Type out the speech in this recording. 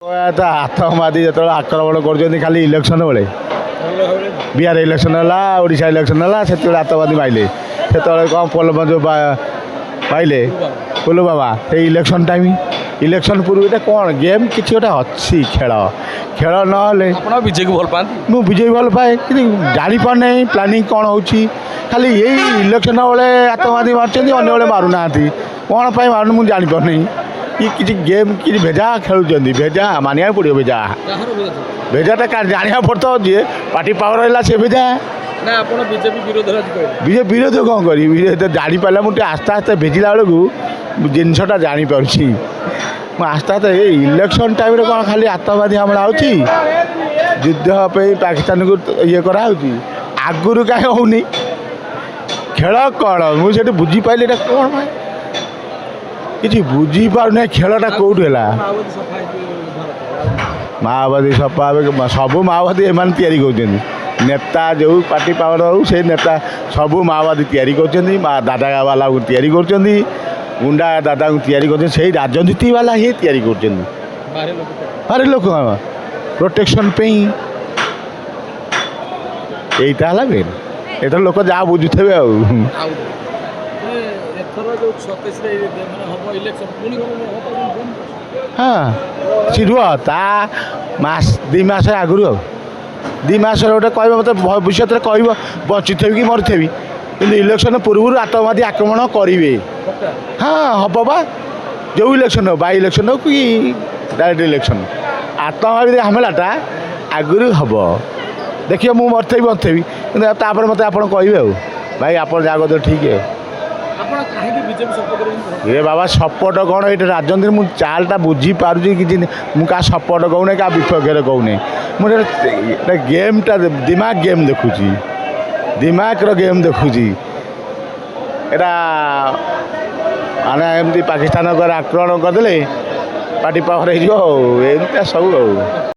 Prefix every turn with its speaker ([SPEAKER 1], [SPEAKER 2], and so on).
[SPEAKER 1] आतंकवादी जो आक्रमण कर खाली इलेक्शन बेले बिहार इलेक्शन है ओडिशा इलेक्शन है से आतंकवादी माइले से कौन पोल जो पाइले पुलवामा से इलेक्शन टाइम इलेक्शन पूर्व ये कौन गेम कि गोटे अच्छी खेल खेल ना
[SPEAKER 2] विजय को भल पाती
[SPEAKER 1] मुझे विजय भल पाए कि जापार नहीं प्लानिंग कौन हो खाली यही इलेक्शन बेले आतंकवादी मार्च अने मारूना कौन पर मारू मुझे जापार नहीं ये किसी गेम कि भेजा खेलुं भेजा मानिया पड़ो भेजा भेजाटा जाना पड़ता जी पार्टी पावर है से भेजा
[SPEAKER 2] ना आपण बीजेपी विरोध
[SPEAKER 1] विजय विरोध कौन करी विरोध जापारा मुझे आस्ते आस्ते भेजिला बेलू जिनसा जापर मुझे आस्ते आस्ते इलेक्शन टाइम कौन खाली आतंकवादी हमला युद्ध पाकिस्तान को ये कराऊँ आगुरी कहीं होनी खेल कौन मुझे बुझीपाली कौन किसी बुझीपार खेलटा कौट है माओवादी सफा सबू माओवादी एम या नेता जो पार्टी पावर हो से नेता सबू माओवादी या दादा वाला को या गुंडा दादा को या राजनीति वाला ही या बाहर लोक प्रोटेक्शन पे यहीटा है मेन ये लोक जहाँ बुझुथे हाँ सी रुह ता दी मस आगुरी दी मस गोटे कह मत भविष्य में कह बची थे कि मरी थे कि इलेक्शन पूर्व आतंकवादी आक्रमण करेंगे हाँ हम बा जो इलेक्शन हो बाई इलेक्शन हो कि डायरेक्ट इलेक्शन आतंकवादी हमलाटा आगुरी हम देखिए मुझे मरथेबी मरथेबी कि मत आप कहे भाई आप जगह ठीक है ये बाबा सपोर्ट कौन ये राजनीति मुझे चालटा बुझी पार्जी कि क्या सपोर्ट कहूना क्या विपक्ष कहूना मुझे गेमटा दिमाग गेम देखुची दिमाग गेम देखुची एटा माने एमती पाकिस्तान आक्रमण करदे पार्टी पावर हो सब।